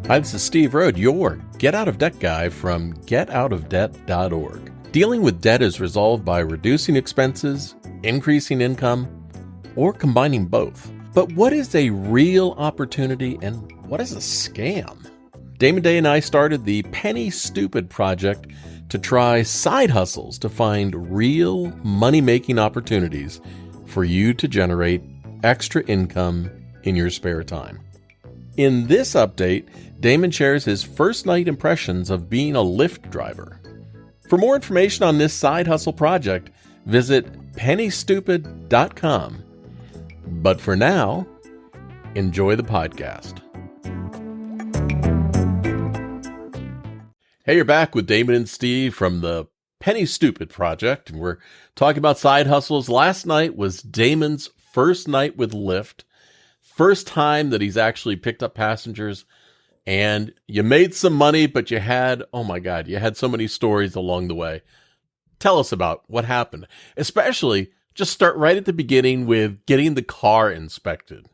Hi, this is Steve Rode, your Get Out of Debt guy from getoutofdebt.org. Dealing with debt is resolved by reducing expenses, increasing income, or combining both. But what is a real opportunity and what is a scam? Damon Day and I started the Penny Stupid Project to try side hustles to find real money-making opportunities for you to generate extra income in your spare time. In this update, Damon shares his first night impressions of being a Lyft driver. For more information on this side hustle project, visit pennystupid.com. But for now, enjoy the podcast. Hey, you're back with Damon and Steve from the Penny Stupid Project, and we're talking about side hustles. Last night was Damon's first night with Lyft. First time that he's actually picked up passengers, and you made some money, but you had, oh my God, you had so many stories along the way. Tell us about what happened, especially just start right at the beginning with getting the car inspected.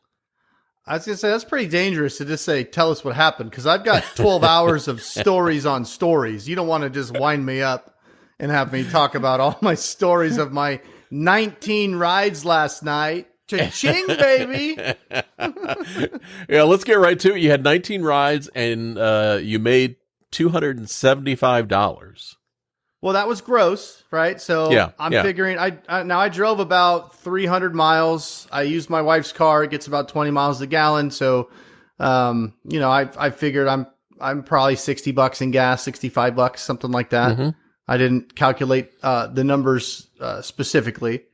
I was going to say, that's pretty dangerous to just say, tell us what happened, because I've got 12 hours of stories on stories. You don't want to just wind me up and have me talk about all my stories of my 19 rides last night. Cha-ching, baby. Yeah, let's get right to it. You had 19 rides and you made $275. Well, that was gross, right? So I'm figuring I drove about 300 miles. I used my wife's car. It gets about 20 miles a gallon. So, I figured I'm probably $60 in gas, $65, something like that. Mm-hmm. I didn't calculate the numbers specifically.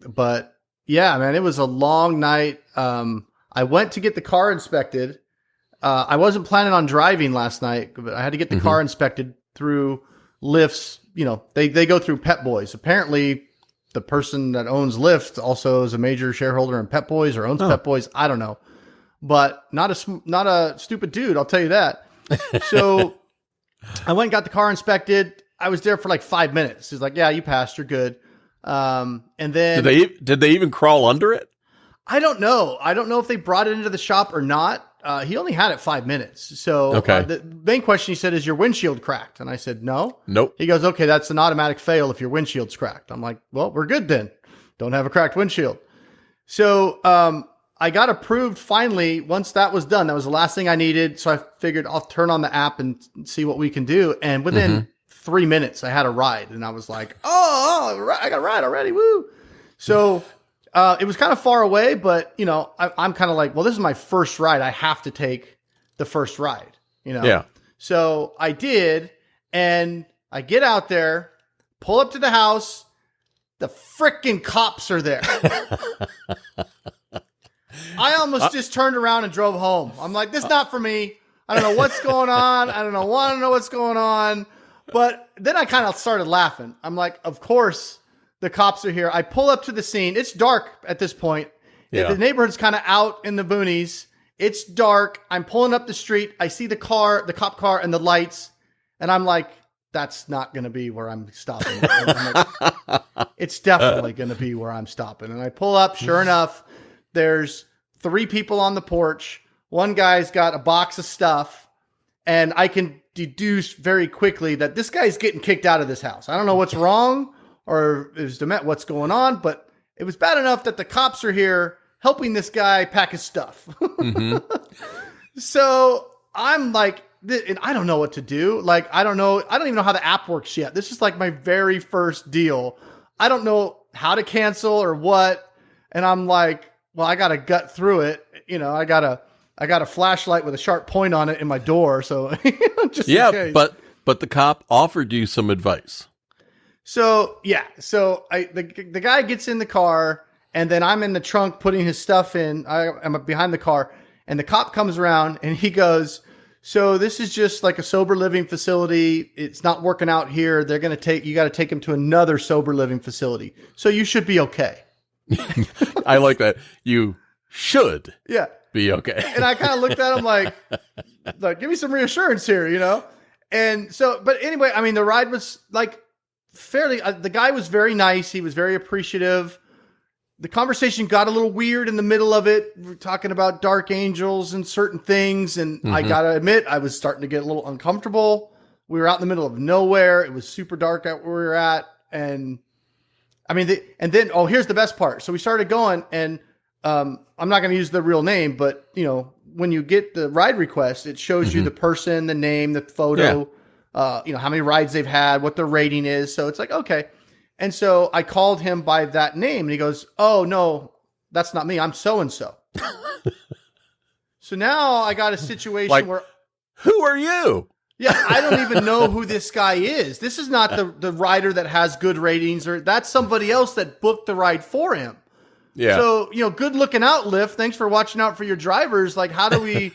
But yeah, man, it was a long night. I went to get the car inspected. I wasn't planning on driving last night, but I had to get the car inspected through Lyft's. They go through Pep Boys. Apparently the person that owns Lyft also is a major shareholder in Pep Boys or owns Pep Boys. I don't know, but not a stupid dude. They tell you that. So I went and got the car inspected. I was there for like 5 minutes. He's like, yeah, you passed. You're good. And then did they even crawl under it? I don't know. I don't know if they brought it into the shop or not. He only had it 5 minutes. So the main question he said, is your windshield cracked? And I said, no. Nope. He goes, okay, that's an automatic fail if your windshield's cracked. I'm like, well, we're good then. Don't have a cracked windshield. So, I got approved finally. Once that was done, that was the last thing I needed. So I figured I'll turn on the app and see what we can do. And within 3 minutes, I had a ride, and I was like, oh, I got a ride already. Woo. So, it was kind of far away, but I'm kind of like, well, this is my first ride. I have to take the first ride, Yeah. So I did, and I get out there, pull up to the house. The frickin' cops are there. I almost just turned around and drove home. I'm like, this is not for me. I don't know what's going on. I don't want to know what's going on. But then I kind of started laughing. I'm like, of course the cops are here. I pull up to the scene. It's dark at this point. Yeah. The neighborhood's kind of out in the boonies. It's dark. I'm pulling up the street. I see the cop car and the lights. And I'm like, that's not going to be where I'm stopping. I'm like, it's definitely going to be where I'm stopping. And I pull up. Sure enough, there's 3 people on the porch. One guy's got a box of stuff. And I can deduce very quickly that this guy's getting kicked out of this house. I don't know what's wrong or what's going on, but it was bad enough that the cops are here helping this guy pack his stuff. So I'm like, and I don't know what to do. Like, I don't even know how the app works yet. This is like my very first deal. I don't know how to cancel or what. And I'm like, well, I got to gut through it. I got a flashlight with a sharp point on it in my door. So just in case. But the cop offered you some advice. So the guy gets in the car, and then I'm in the trunk putting his stuff in. I'm behind the car, and the cop comes around and he goes, so this is just like a sober living facility. It's not working out here. You got to take him to another sober living facility. So you should be okay. I like that. You should be okay. And I kind of looked at him like, give me some reassurance here, And so, but anyway, I mean, the ride was like fairly, the guy was very nice. He was very appreciative. the conversation got a little weird in the middle of it. We're talking about dark angels and certain things. And I got to admit, I was starting to get a little uncomfortable. We were out in the middle of nowhere. It was super dark out where we were at. And I mean, here's the best part. So we started going, and I'm not going to use the real name, but when you get the ride request, it shows you the person, the name, the photo, how many rides they've had, what their rating is. So it's like, okay. And so I called him by that name, and he goes, "Oh no, that's not me. I'm so-and-so." So now I got a situation where, who are you? Yeah, I don't even know who this guy is. This is not the rider that has good ratings, or that's somebody else that booked the ride for him. Yeah. So, good looking out, Lyft. Thanks for watching out for your drivers. Like, how do we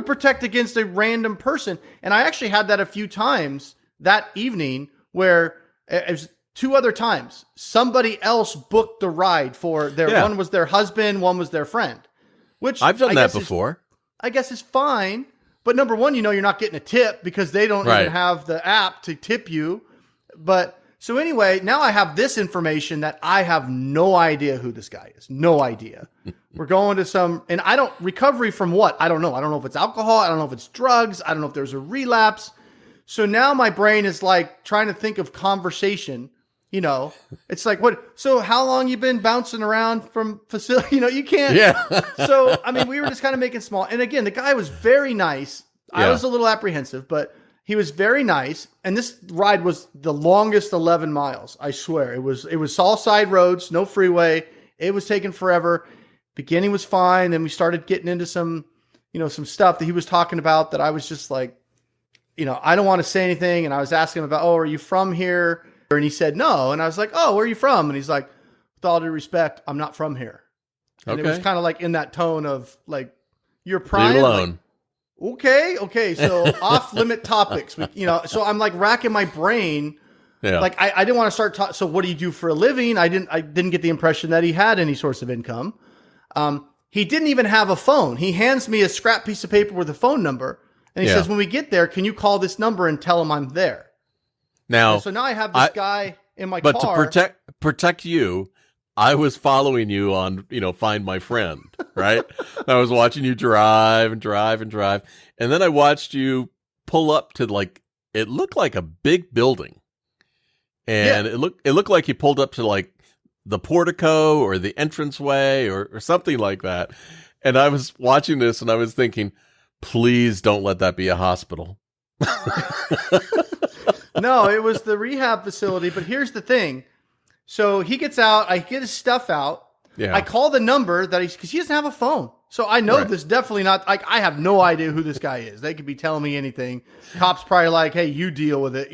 protect against a random person? And I actually had that a few times that evening where it was 2 other times. Somebody else booked the ride for one was their husband, one was their friend, which I've done that before. I guess is fine. But number one, you're not getting a tip because they don't even have the app to tip you. But so anyway, now I have this information that I have no idea who this guy is. No idea. We're going to and recovery from what? I don't know. I don't know if it's alcohol. I don't know if it's drugs. I don't know if there's a relapse. So now my brain is like trying to think of conversation. It's like, what? So how long you been bouncing around from facility? You can't. Yeah. So, I mean, we were just kind of making small. And again, the guy was very nice. I was a little apprehensive, but he was very nice. And this ride was the longest 11 miles. I swear it was all side roads, no freeway. It was taking forever. Beginning was fine. Then we started getting into some stuff that he was talking about that I was just like, I don't want to say anything. And I was asking him about, are you from here? And he said no. And I was like, oh, where are you from? And he's like, with all due respect, I'm not from here. And it was kind of like in that tone of like, you're prying. Leave alone. Like, okay. So off limit topics, so I'm like racking my brain. Yeah. Like I didn't want to start talking. So what do you do for a living? I didn't get the impression that he had any source of income. He didn't even have a phone. He hands me a scrap piece of paper with a phone number. And he says, when we get there, can you call this number and tell him I'm there? Now, so now I have this guy in my car. But to protect you, I was following you on, Find My Friend, right? I was watching you drive and drive and drive. And then I watched you pull up to it looked like a big building. And it looked like you pulled up to the portico or the entranceway or something like that. And I was watching this and I was thinking, please don't let that be a hospital. No, it was the rehab facility. But here's the thing. So he gets out. I get his stuff out. Yeah. I call the number because he doesn't have a phone. So I know this definitely not. I have no idea who this guy is. They could be telling me anything. Cops probably like, hey, you deal with it.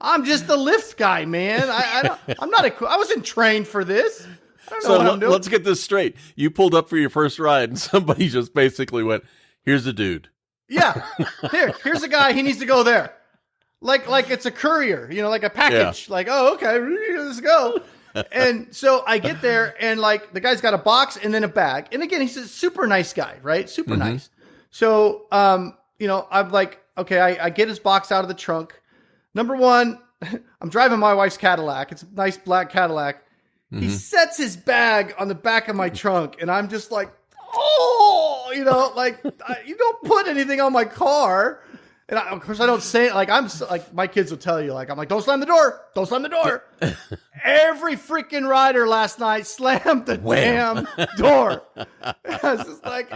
I'm just the Lyft guy, man. I wasn't trained for this. I don't know what I'm doing. Let's get this straight. You pulled up for your first ride and somebody just basically went, here's a dude. Yeah. Here's a guy. He needs to go there. Like it's a courier, like a package. Yeah. Like, oh, okay, let's go. And so I get there and the guy's got a box and then a bag. And again, he's a super nice guy, right? Super nice. So, I'm like, okay, I get his box out of the trunk. Number one, I'm driving my wife's Cadillac. It's a nice black Cadillac. He sets his bag on the back of my trunk and I'm just like, oh, you don't put anything on my car. And of course I don't say it my kids will tell you, I'm like, don't slam the door. Don't slam the door. Every freaking rider last night slammed the damn door. I was just like,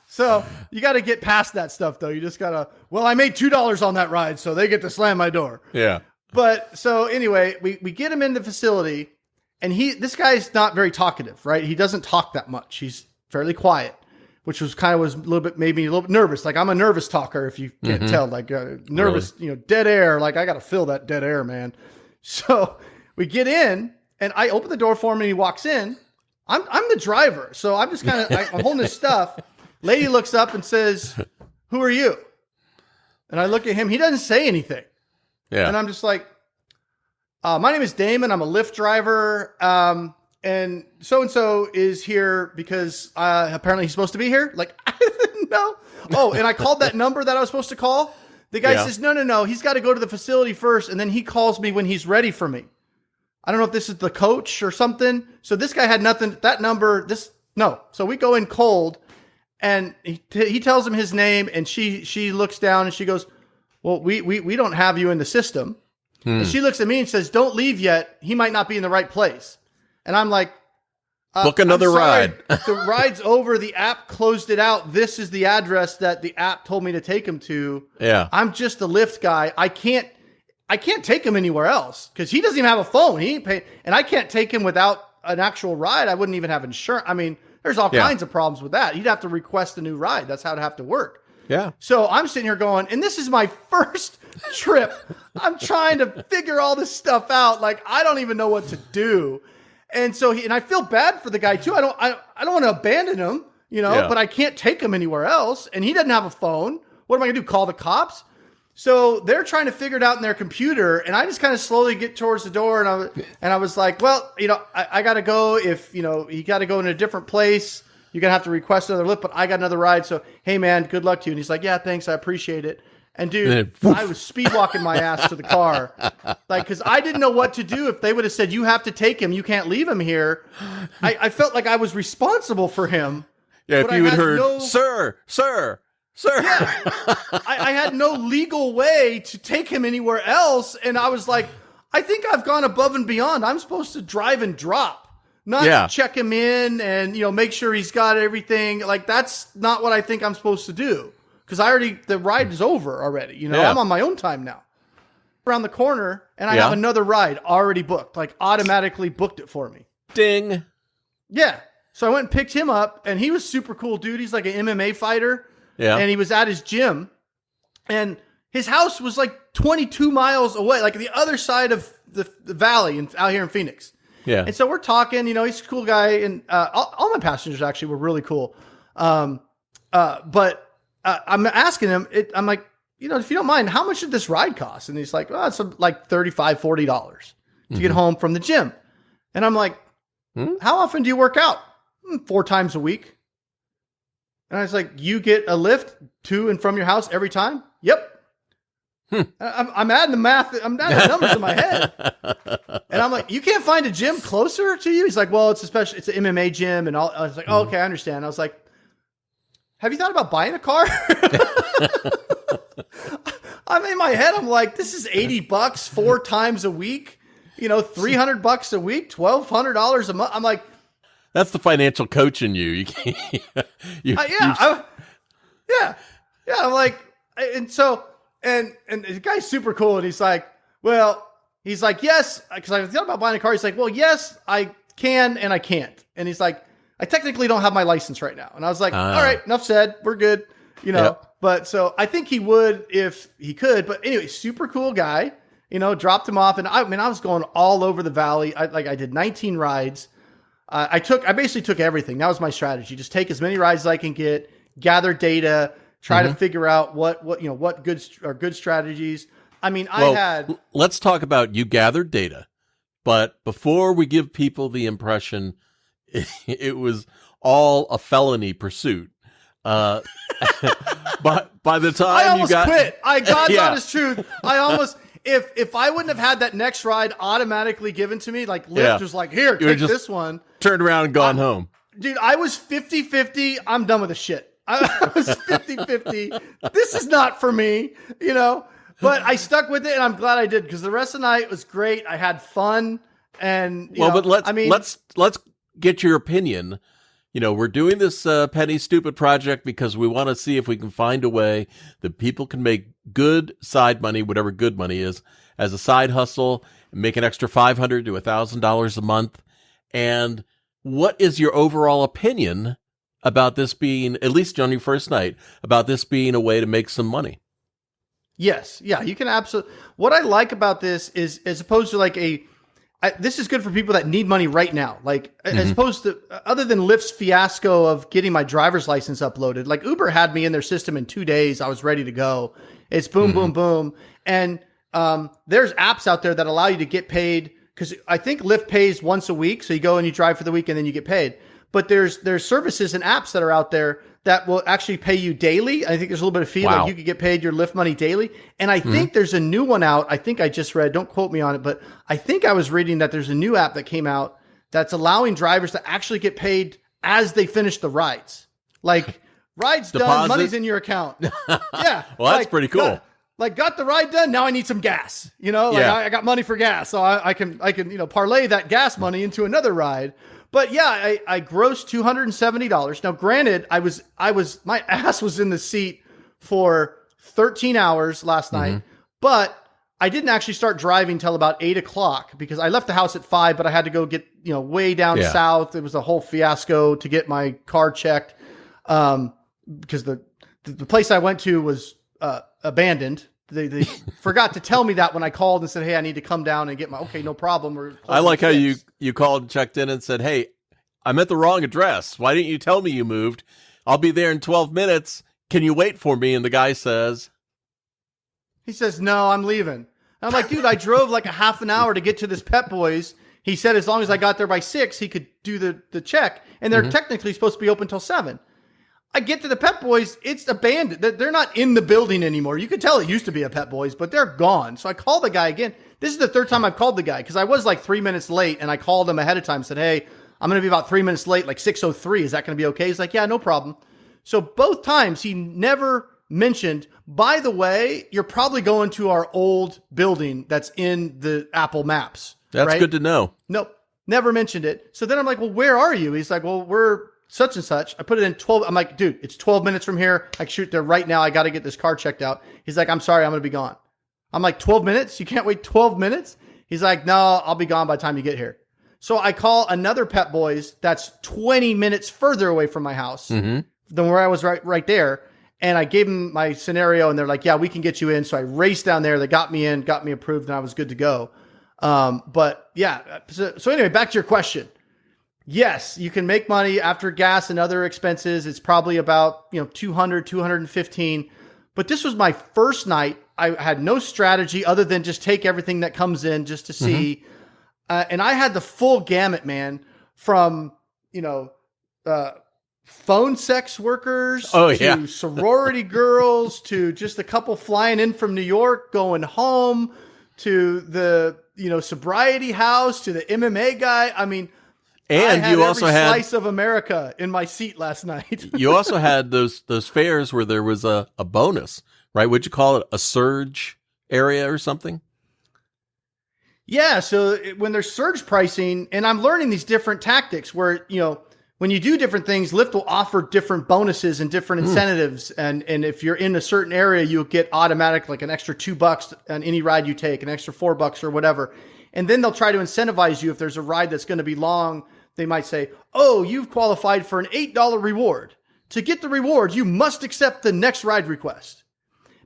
So you got to get past that stuff though. You just got to, I made $2 on that ride, so they get to slam my door. Yeah. But so anyway, we get him in the facility and this guy's not very talkative, right? He doesn't talk that much. He's fairly quiet. Which was a little bit, made me a little bit nervous. I'm a nervous talker, if you can't tell, nervous, really? Dead air. I got to fill that dead air, man. So we get in and I open the door for him and he walks in. I'm the driver. So I'm just I'm holding his stuff. Lady looks up and says, who are you? And I look at him. He doesn't say anything. Yeah. And I'm just like, my name is Damon. I'm a Lyft driver. And so-and-so is here because apparently he's supposed to be here. I didn't know. Oh, and I called that number that I was supposed to call. The guy says, no. He's got to go to the facility first, and then he calls me when he's ready for me. I don't know if this is the coach or something. So this guy had nothing, that number, no. So we go in cold and he tells him his name and she looks down and she goes, well, we don't have you in the system. And she looks at me and says, don't leave yet. He might not be in the right place. And I'm like, book another ride. The ride's over. The app closed it out. This is the address that the app told me to take him to. Yeah. I'm just a Lyft guy. I can't take him anywhere else because he doesn't even have a phone. He ain't paid, and I can't take him without an actual ride. I wouldn't even have insurance. I mean, there's all kinds of problems with that. You'd have to request a new ride. That's how it'd have to work. Yeah. So I'm sitting here going, and this is my first trip. I'm trying to figure all this stuff out. Like, I don't even know what to do. And so and I feel bad for the guy too. I don't want to abandon him, but I can't take him anywhere else. And he doesn't have a phone. What am I going to do? Call the cops? So they're trying to figure it out in their computer. And I just kind of slowly get towards the door. And I was like, well, I got to go. If, you got to go in a different place, you're going to have to request another Lyft, but I got another ride. So, hey man, good luck to you. And he's like, yeah, thanks. I appreciate it. And dude, I was speed walking my ass to the car. Like, cause I didn't know what to do. If they would have said, you have to take him, you can't leave him here. I felt like I was responsible for him. Yeah. If you had heard, sir. Yeah, I had no legal way to take him anywhere else. And I was like, I think I've gone above and beyond. I'm supposed to drive and drop. Not check him in and, make sure he's got everything. Like, that's not what I think I'm supposed to do. Because the ride is over already. I'm on my own time now. Around the corner, and I have another ride already booked. Like, automatically booked it for me. Ding. Yeah. So I went and picked him up, and he was super cool, dude. He's like an MMA fighter. Yeah. And he was at his gym. And his house was like 22 miles away, like the other side of the valley out here in Phoenix. Yeah. And so we're talking, he's a cool guy. And all my passengers actually were really cool. But I'm asking him, I'm like, if you don't mind, how much did this ride cost? And he's like, well, it's like $35, $40 to get home from the gym. And I'm like, how often do you work out? 4 times a week. And I was like, you get a Lyft to and from your house every time? Yep. I'm adding the math. I'm adding the numbers in my head. And I'm like, you can't find a gym closer to you? He's like, well, it's an MMA gym. And all. I was like, oh, okay, I understand. I was like, have you thought about buying a car? I'm in my head. I'm like, this is $80 4 times a week, $300 a week, $1,200 a month. I'm like, that's the financial coach in you. You can't. Yeah. I'm like, and so, and the guy's super cool. And he's like, yes, because I thought about buying a car. He's like, well, yes, I can and I can't. And he's like, I technically don't have my license right now. And I was like, all right, enough said. We're good. Yep. But so I think he would if he could. But anyway, super cool guy, dropped him off. And I was going all over the valley. I did 19 rides. I basically took everything. That was my strategy. Just take as many rides as I can get, gather data, try to figure out what good strategies. I mean, let's talk about you gathered data, but before we give people the impression it was all a felony pursuit. But by the time I quit. God's honest truth. I almost, if I wouldn't have had that next ride automatically given to me, like Lyft was like, here, take this one. Turned around and gone home. Dude, I was 50-50. I'm done with the shit. I was 50-50. This is not for me, but I stuck with it and I'm glad I did because the rest of the night was great. I had fun and, but let's get your opinion. We're doing this penny stupid project because we want to see if we can find a way that people can make good side money, whatever good money is, as a side hustle, and make an extra $500 to $1,000 a month. And what is your overall opinion about this being, at least on your first night, about this being a way to make some money? Yes. Yeah, you can absolutely. What I like about this is, as opposed to this is good for people that need money right now. Like, as opposed to, other than Lyft's fiasco of getting my driver's license uploaded, like Uber had me in their system in 2 days. I was ready to go. It's boom, boom, boom. And there's apps out there that allow you to get paid because I think Lyft pays once a week. So you go and you drive for the week and then you get paid. But there's services and apps that are out there that will actually pay you daily. I think there's a little bit of fee. Wow. Like you could get paid your Lyft money daily. And I think there's a new one out. I think I just read, don't quote me on it, but I think I was reading that there's a new app that came out that's allowing drivers to actually get paid as they finish the rides. Like ride's done, money's in your account. Yeah. Well, that's pretty cool. Got the ride done. Now I need some gas, I got money for gas. So I can, parlay that gas money into another ride. But yeah, I grossed $270. Now, granted, my ass was in the seat for 13 hours last night, but I didn't actually start driving till about 8:00 because I left the house at 5, but I had to go get, way down south. It was a whole fiasco to get my car checked. Because the place I went to was, abandoned. They forgot to tell me that when I called and said, hey, I need to come down and get okay, no problem. I like how you called and checked in and said, hey, I'm at the wrong address. Why didn't you tell me you moved? I'll be there in 12 minutes. Can you wait for me? And the guy says, no, I'm leaving. And I'm like, dude, I drove like a half an hour to get to this Pep Boys. He said, as long as I got there by 6, he could do the check. And they're technically supposed to be open till 7. I get to the Pep Boys, it's abandoned. They're not in the building anymore. You could tell it used to be a Pep Boys, but they're gone. So I call the guy again. This is the third time I've called the guy because I was like 3 minutes late, and I called him ahead of time and said, hey, I'm going to be about 3 minutes late, like 6:03. Is that going to be okay? He's like, yeah, no problem. So both times he never mentioned, by the way, you're probably going to our old building that's in the Apple Maps. That's right? good to know. Nope, never mentioned it. So then I'm like, well, where are you? He's like, well, we're such and such. I put it in 12. I'm like, dude, it's 12 minutes from here. I can shoot there right now. I got to get this car checked out. He's like, I'm sorry, I'm going to be gone. I'm like, 12 minutes? You can't wait 12 minutes? He's like, no, I'll be gone by the time you get here. So I call another Pep Boys that's 20 minutes further away from my house than where I was right there. And I gave them my scenario, and they're like, yeah, we can get you in. So I raced down there. They got me in, got me approved, and I was good to go. But yeah, so anyway, back to your question. Yes, you can make money after gas and other expenses. It's probably about, 200, 215. But this was my first night. I had no strategy other than just take everything that comes in just to see. And I had the full gamut, man, from, phone sex workers to sorority girls to just a couple flying in from New York, going home to the, sobriety house to the MMA guy. I mean, and you also had slice of America in my seat last night. You also had those fares where there was a bonus, right? Would you call it a surge area or something? Yeah. So when there's surge pricing, and I'm learning these different tactics where, when you do different things, Lyft will offer different bonuses and different incentives. And if you're in a certain area, you'll get automatic, like an extra $2 on any ride you take, an extra $4 or whatever. And then they'll try to incentivize you. If there's a ride that's going to be long, they might say, oh, you've qualified for an $8 reward. To get the reward, you must accept the next ride request.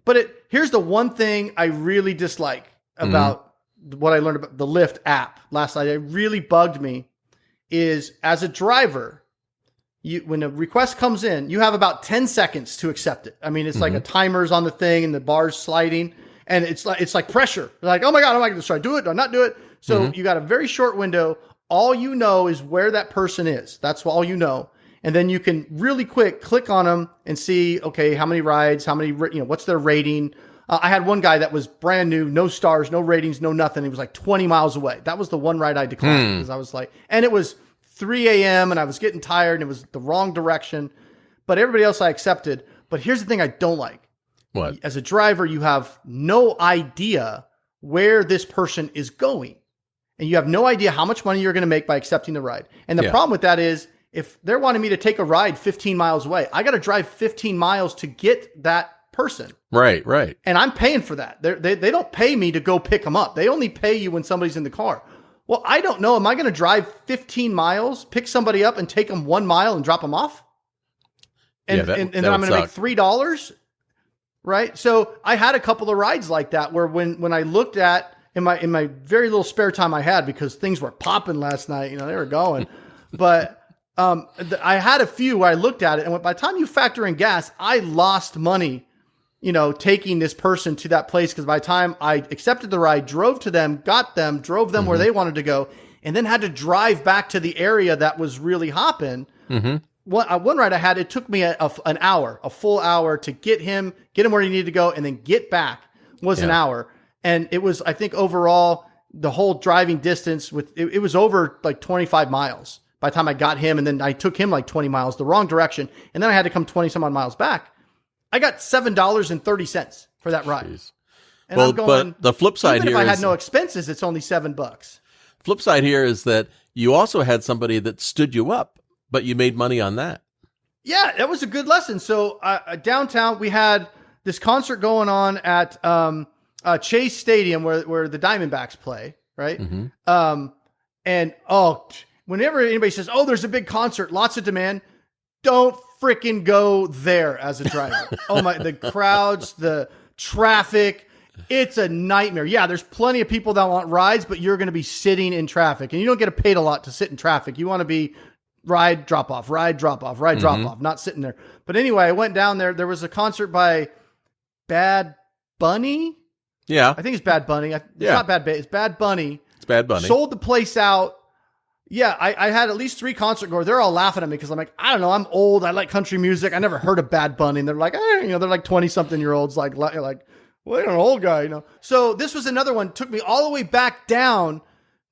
But here's the one thing I really dislike about what I learned about the Lyft app last night. It really bugged me is as a driver, when a request comes in, you have about 10 seconds to accept it. I mean, it's like a timer's on the thing and the bar's sliding. And it's like pressure. Like, oh my God, should I do it? Do I not do it? So you got a very short window. All you know is where that person is. That's all you know. And then you can really quick click on them and see, okay, how many rides, what's their rating? I had one guy that was brand new, no stars, no ratings, no nothing. He was like 20 miles away. That was the one ride I declined because I was like, and it was 3 a.m. and I was getting tired and it was the wrong direction. But everybody else I accepted. But here's the thing I don't like. What? As a driver, you have no idea where this person is going. And you have no idea how much money you're going to make by accepting the ride. And the problem with that is if they're wanting me to take a ride 15 miles away, I got to drive 15 miles to get that person. Right. And I'm paying for that. They don't pay me to go pick them up. They only pay you when somebody's in the car. Well, I don't know. Am I going to drive 15 miles, pick somebody up and take them 1 mile and drop them off? And then I'm going to make $3? Right. So I had a couple of rides like that where when I looked at in my very little spare time I had, because things were popping last night, they were going, but I had a few where I looked at it and by the time you factor in gas, I lost money taking this person to that place. Because by the time I accepted the ride, drove to them, got them, drove them where they wanted to go, and then had to drive back to the area that was really hopping. One ride I had, it took me an hour, a full hour to get him where he needed to go, and then get back was an hour. And it was, I think overall, the whole driving distance it was over like 25 miles by the time I got him. And then I took him like 20 miles the wrong direction. And then I had to come 20 some odd miles back. I got $7.30 for that ride. Jeez. And I'm going, but the flip side even here if I had no expenses, it's only $7. Flip side here is that you also had somebody that stood you up, but you made money on that. Yeah, that was a good lesson. So downtown, we had this concert going on at Chase Stadium where the Diamondbacks play, right? And whenever anybody says, "Oh, there's a big concert, lots of demand," don't freaking go there as a driver. The crowds, the traffic, it's a nightmare. Yeah, there's plenty of people that want rides, but you're going to be sitting in traffic, and you don't get paid a lot to sit in traffic. You want to be ride, drop off, drop off, not sitting there. But anyway, I went down there. There was a concert by Bad Bunny. Yeah. I think it's Bad Bunny. It's not Bad Bunny. It's Bad Bunny. It's Bad Bunny. Sold the place out. Yeah, I had at least 3 concert goers. They're all laughing at me because I'm like, I don't know, I'm old. I like country music. I never heard of Bad Bunny. And they're like, they're like 20-something-year-olds, like, well, you're an old guy, So this was another one. Took me all the way back down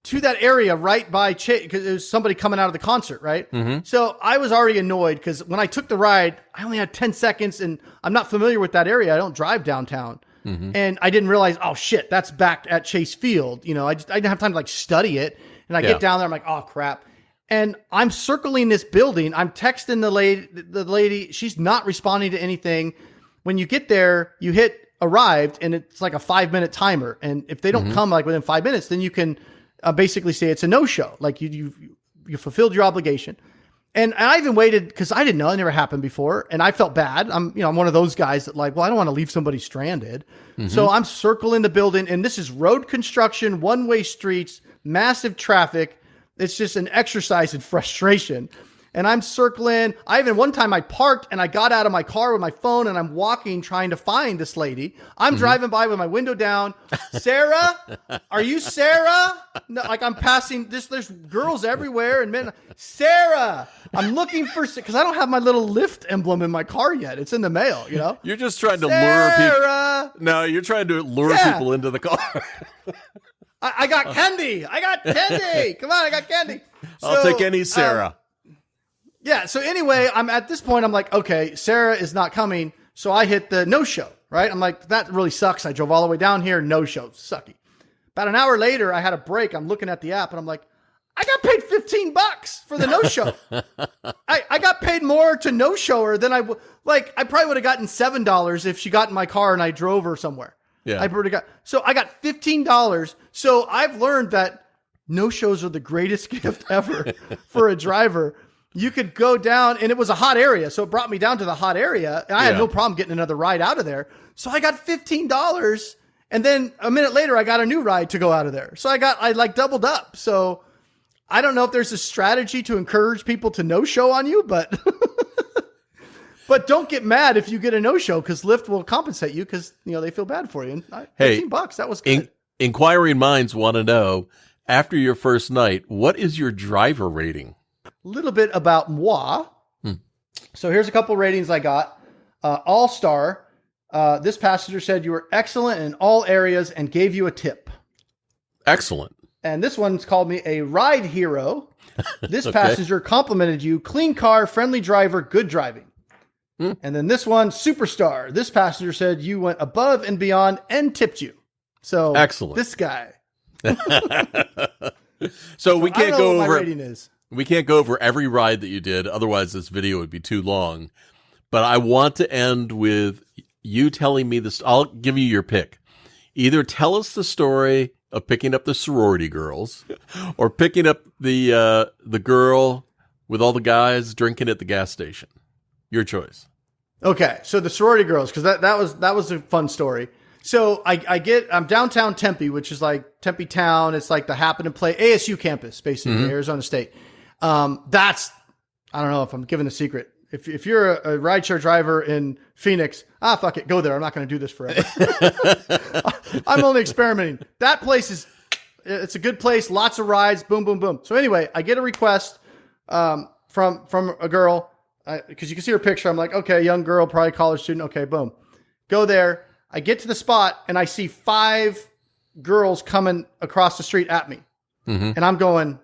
to that area right by Chase, because it was somebody coming out of the concert, right? So I was already annoyed because when I took the ride, I only had 10 seconds, and I'm not familiar with that area. I don't drive downtown. And I didn't realize, oh shit, that's back at Chase Field. I didn't have time to study it. And I get down there, I'm like, oh crap. And I'm circling this building. I'm texting the lady. She's not responding to anything. When you get there, you hit arrived, and it's like a 5-minute timer. And if they don't come within 5 minutes, then you can basically say it's a no-show. Like you fulfilled your obligation. And I even waited because I didn't know, it never happened before. And I felt bad. I'm one of those guys that I don't want to leave somebody stranded. So I'm circling the building, and this is road construction, one-way streets, massive traffic. It's just an exercise in frustration. And I'm circling. One time I parked and I got out of my car with my phone, and I'm walking trying to find this lady. I'm driving by with my window down. Sarah, are you Sarah? No, I'm passing this. There's girls everywhere and men. Sarah, I'm looking for, because I don't have my little Lyft emblem in my car yet. It's in the mail, You're just trying to lure people. No, you're trying to lure people into the car. I got candy. Come on, I got candy. I'll take any Sarah. So anyway, I'm at this point, I'm like, okay, Sarah is not coming. So I hit the no-show, right? I'm like, that really sucks. I drove all the way down here, no-show, sucky. About an hour later, I had a break. I'm looking at the app, and I'm like, I got paid $15 for the no-show. I got paid more to no-show her than I probably would have gotten $7 if she got in my car and I drove her somewhere. Yeah. So I got $15. So I've learned that no-shows are the greatest gift ever for a driver. You could go down, and it was a hot area, so it brought me down to the hot area, and I had no problem getting another ride out of there. So I got $15, and then a minute later, I got a new ride to go out of there. So I doubled up. So I don't know if there's a strategy to encourage people to no-show on you, but but don't get mad if you get a no-show, because Lyft will compensate you because they feel bad for you. And $15, that was good. Inquiring minds want to know, after your first night, what is your driver rating? Little bit about moi. So here's a couple ratings I got. All-star. This passenger said you were excellent in all areas and gave you a tip. Excellent. And this one's called me a ride hero. This passenger complimented you. Clean car, friendly driver, good driving. And then this one, superstar. This passenger said you went above and beyond and tipped you. So excellent. This guy. So we can't go over. My rating is. We can't go over every ride that you did. Otherwise, this video would be too long. But I want to end with you telling me this. I'll give you your pick. Either tell us the story of picking up the sorority girls, or picking up the girl with all the guys drinking at the gas station. Your choice. Okay, so the sorority girls, because that was a fun story. So I'm downtown Tempe, which is like Tempe town. It's like the Happen and Play ASU campus, basically, Arizona State. I don't know if I'm giving a secret. if you're a rideshare driver in Phoenix, fuck it, go there. I'm not going to do this forever. I'm only experimenting. That place it's a good place. Lots of rides. Boom, boom, boom. So anyway, I get a request from a girl because you can see her picture. I'm like, okay, young girl, probably college student. Okay, boom. Go there. I get to the spot and I see 5 girls coming across the street at me. Mm-hmm. And I'm going,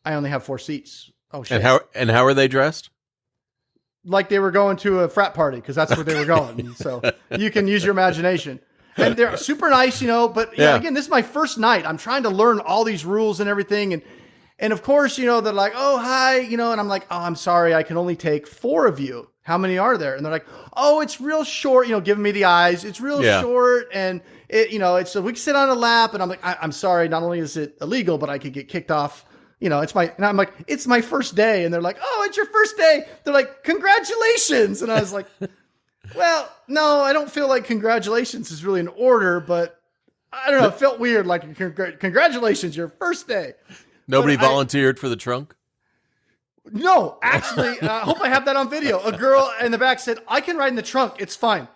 I only have 4 seats. Oh shit. And how are they dressed? Like they were going to a frat party because that's where they were going. So you can use your imagination. And they're super nice, but again, this is my first night. I'm trying to learn all these rules and everything. And of course, they're like, oh, hi, and I'm like, oh, I'm sorry. I can only take 4 of you. How many are there? And they're like, oh, it's real short, giving me the eyes. It's real short. And it's so we can sit on a lap. And I'm like, I'm sorry. Not only is it illegal, but I could get kicked off. And I'm like, it's my first day. And they're like, oh, it's your first day. They're like, congratulations. And I was like, well, no, I don't feel like congratulations is really in order, but I don't know. It felt weird. Like, congratulations, your first day. Nobody volunteered for the trunk? No, actually, I hope I have that on video. A girl in the back said, I can ride in the trunk. It's fine.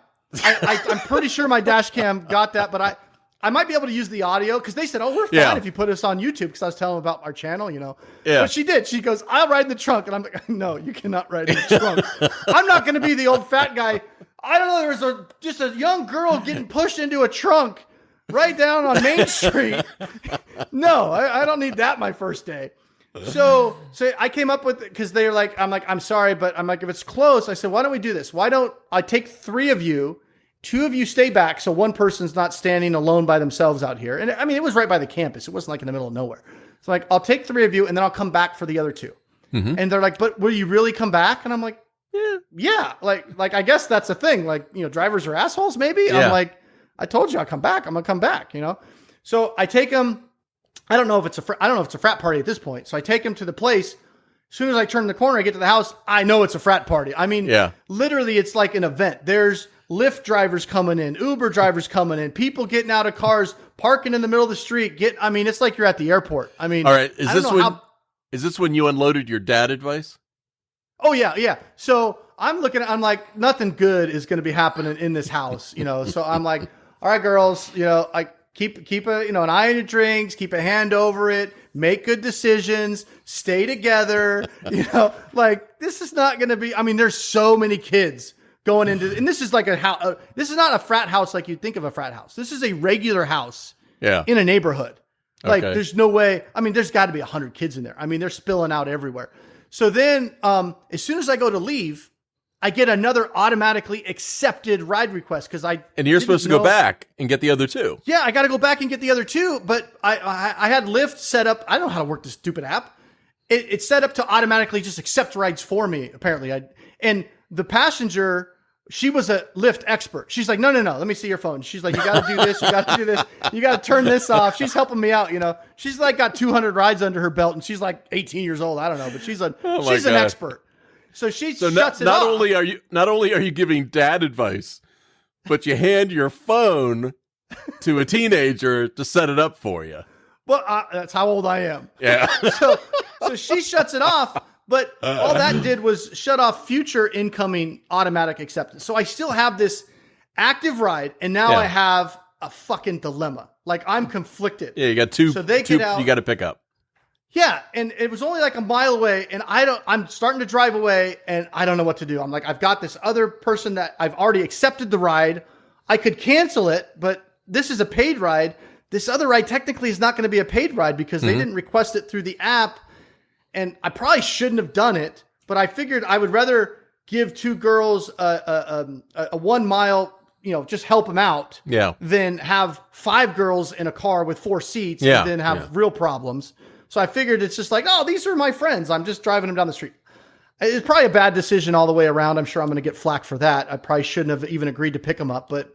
I'm pretty sure my dash cam got that, but I might be able to use the audio because they said, oh, we're fine if you put us on YouTube because I was telling them about our channel, Yeah. But she did. She goes, I'll ride in the trunk. And I'm like, no, you cannot ride in the trunk. I'm not going to be the old fat guy. I don't know. There was just a young girl getting pushed into a trunk right down on Main Street. No, I don't need that my first day. So I came up with, because they're like, I'm sorry, but I'm like, if it's close, I said, why don't we do this? Why don't I take 3 of you, 2 of you stay back so one person's not standing alone by themselves out here. And I mean, it was right by the campus. It wasn't like in the middle of nowhere. So like, I'll take 3 of you and then I'll come back for the other 2. Mm-hmm. And they're like, but will you really come back? And I'm like, yeah. Like I guess that's a thing. Like, drivers are assholes maybe. Yeah. I'm like, I told you I'll come back. I'm going to come back, So I take them. I don't know if it's a frat party at this point. So I take them to the place. As soon as I turn the corner, I get to the house. I know it's a frat party. I mean, literally it's like an event. There's Lyft drivers coming in, Uber drivers coming in, people getting out of cars, parking in the middle of the street. It's like you're at the airport. I mean, all right. Is this when you unloaded your dad advice? Oh yeah. So I'm like, nothing good is going to be happening in this house, So I'm like, all right, girls, I keep an eye on your drinks, keep a hand over it, make good decisions, stay together, like this is not going to be, I mean, there's so many kids going into, and this is like this is not a frat house like you'd think of a frat house. This is a regular house in a neighborhood. Like there's no way, I mean, there's got to be 100 kids in there. I mean, they're spilling out everywhere. So then as soon as I go to leave, I get another automatically accepted ride request because and you're supposed to go back and get the other 2. Yeah, I got to go back and get the other 2. But I had Lyft set up. I don't know how to work this stupid app. It's set up to automatically just accept rides for me. Apparently, and the passenger, she was a Lyft expert. She's like, no. Let me see your phone. She's like, you got to do this. You got to do this. You got to turn this off. She's helping me out. She's like got 200 rides under her belt, and she's like 18 years old. I don't know, but she's an expert. So shuts it off. Not only are you giving dad advice, but you hand your phone to a teenager to set it up for you. Well, that's how old I am. Yeah. So she shuts it off, but all that did was shut off future incoming automatic acceptance. So I still have this active ride, and now I have a fucking dilemma. Like I'm conflicted. Yeah, you got 2. So they get out. You got to pick up. Yeah, and it was only like a mile away, and I'm starting to drive away, and I don't know what to do. I'm like, I've got this other person that I've already accepted the ride. I could cancel it, but this is a paid ride. This other ride technically is not going to be a paid ride because they didn't request it through the app, and I probably shouldn't have done it, but I figured I would rather give 2 girls a 1 mile, just help them out than have 5 girls in a car with 4 seats and then have real problems. So I figured it's just like, oh, these are my friends. I'm just driving them down the street. It's probably a bad decision all the way around. I'm sure I'm going to get flack for that. I probably shouldn't have even agreed to pick them up. But,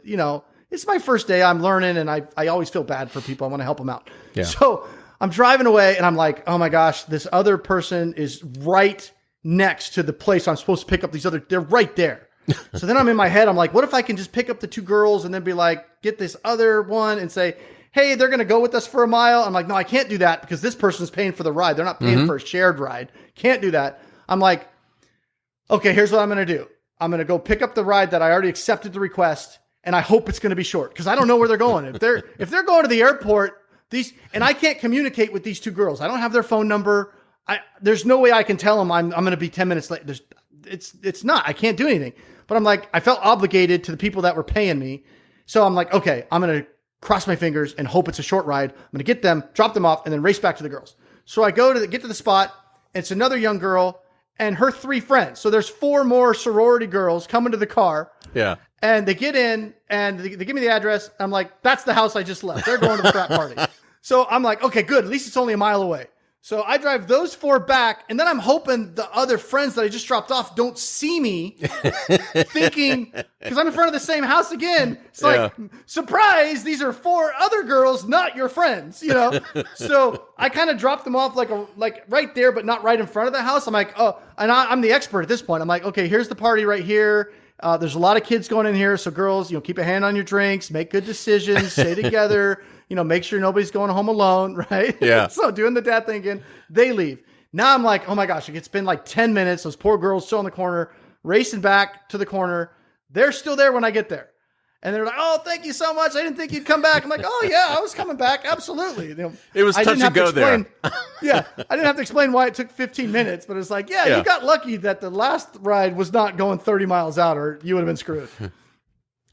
it's my first day. I'm learning, and I always feel bad for people. I want to help them out. Yeah. So I'm driving away, and I'm like, oh, my gosh, this other person is right next to the place I'm supposed to pick up these other. They're right there. So then I'm in my head. I'm like, what if I can just pick up the 2 girls and then be like, get this other one and say, hey, they're going to go with us for a mile. I'm like, no, I can't do that because this person's paying for the ride. They're not paying for a shared ride. Can't do that. I'm like, okay, here's what I'm going to do. I'm going to go pick up the ride that I already accepted the request, and I hope it's going to be short because I don't know where they're going. If they're going to the airport, and I can't communicate with these two girls. I don't have their phone number. There's no way I can tell them I'm going to be 10 minutes late. It's not. I can't do anything. But I'm like, I felt obligated to the people that were paying me. So I'm like, okay, I'm going to cross my fingers and hope it's a short ride. I'm going to get them, drop them off, and then race back to the girls. So I get to the spot. It's another young girl and her 3 friends. So there's 4 more sorority girls coming to the car. Yeah. And they get in and they give me the address. I'm like, that's the house I just left. They're going to the frat party. So I'm like, okay, good. At least it's only a mile away. So I drive those 4 back, and then I'm hoping the other friends that I just dropped off don't see me, thinking, because I'm in front of the same house again. It's like, surprise, these are 4 other girls, not your friends, you know? So I kind of dropped them off like right there, but not right in front of the house. I'm like, oh, and I'm the expert at this point. I'm like, okay, here's the party right here. There's a lot of kids going in here. So girls, keep a hand on your drinks, make good decisions, stay together. Make sure nobody's going home alone, right? Yeah. So doing the dad thing again, they leave. Now I'm like, oh my gosh, it's been like 10 minutes. Those poor girls still in the corner, racing back to the corner. They're still there when I get there. And they're like, oh, thank you so much. I didn't think you'd come back. I'm like, oh yeah, I was coming back. Absolutely. It was touch and go there. Yeah. I didn't have to explain why it took 15 minutes, but it's like, yeah, you got lucky that the last ride was not going 30 miles out or you would have been screwed.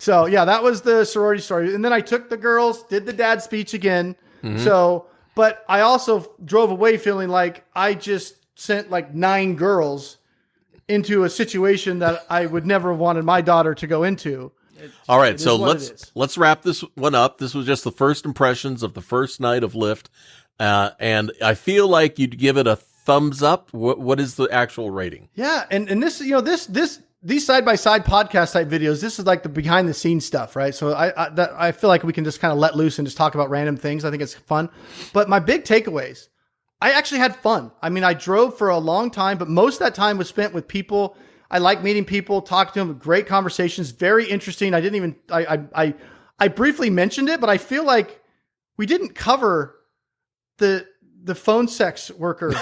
So yeah, that was the sorority story. And then I took the girls, did the dad speech again. Mm-hmm. So, but I also drove away feeling like I just sent like 9 girls into a situation that I would never have wanted my daughter to go into. All right. So let's wrap this one up. This was just the first impressions of the first night of Lyft. And I feel like you'd give it a thumbs up. What is the actual rating? Yeah. And this, these side-by-side podcast type videos, this is like the behind the scenes stuff, right? So I feel like we can just kind of let loose and just talk about random things. I think it's fun. But my big takeaways, I actually had fun. I mean, I drove for a long time, but most of that time was spent with people. I like meeting people, talking to them, great conversations, very interesting. I briefly mentioned it, but I feel like we didn't cover the phone sex worker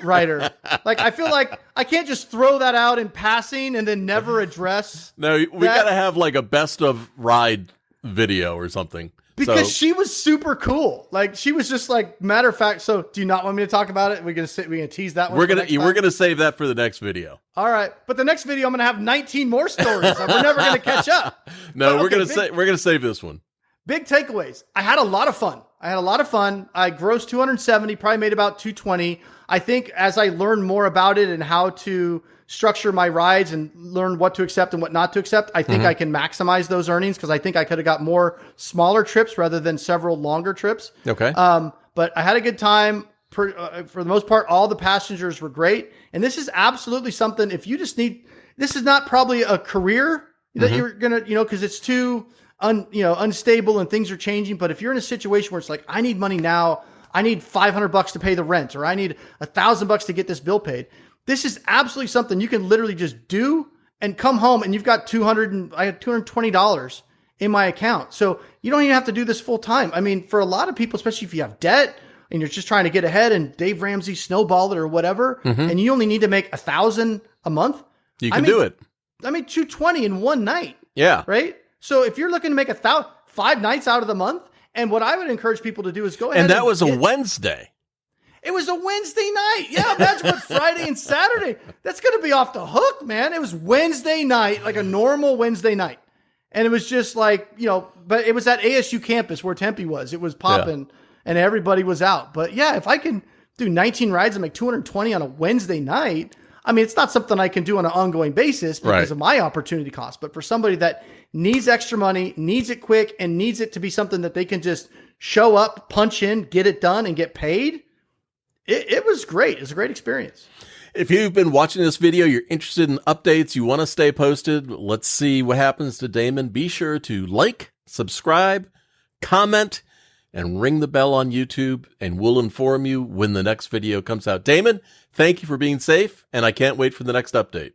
writer. Like, I feel like I can't just throw that out in passing and then never address. No, we got to have like a best of ride video or something. Because she was super cool. Like, she was just like, matter of fact. So do you not want me to talk about it? We're going to tease that one. We're going to save that for the next video. All right. But the next video, I'm going to have 19 more stories. We're never going to catch up. No, we're going to save this one. Big takeaways. I had a lot of fun. I grossed 270, probably made about 220. I think as I learn more about it and how to structure my rides and learn what to accept and what not to accept, I think I can maximize those earnings because I think I could have got more smaller trips rather than several longer trips. Okay. But I had a good time. For the most part, all the passengers were great. And this is absolutely something, if you just need, this is not probably a career that you're going to, because it's too unstable and things are changing. But if you're in a situation where it's like, I need money now, I need $500 to pay the rent, or I need $1,000 to get this bill paid. This is absolutely something you can literally just do and come home and you've got I had $220 in my account. So you don't even have to do this full time. I mean, for a lot of people, especially if you have debt and you're just trying to get ahead and Dave Ramsey snowballed it or whatever, and you only need to make $1,000 a month. You can do it. I mean, 220 in one night. Yeah. Right. So if you're looking to make 5 nights out of the month, and what I would encourage people to do is go ahead. And that was a Wednesday. It was a Wednesday night. Yeah, imagine what Friday and Saturday. That's going to be off the hook, man. It was Wednesday night, like a normal Wednesday night. And it was just like, but it was at ASU campus where Tempe was. It was popping and everybody was out. But yeah, if I can do 19 rides and make 220 on a Wednesday night, I mean, it's not something I can do on an ongoing basis because of my opportunity cost. But for somebody that needs extra money, needs it quick, and needs it to be something that they can just show up, punch in, get it done, and get paid, it was great. It was a great experience. If you've been watching this video, you're interested in updates, you want to stay posted, let's see what happens to Damon. Be sure to like, subscribe, comment, and ring the bell on YouTube, and we'll inform you when the next video comes out. Damon, thank you for being safe, and I can't wait for the next update.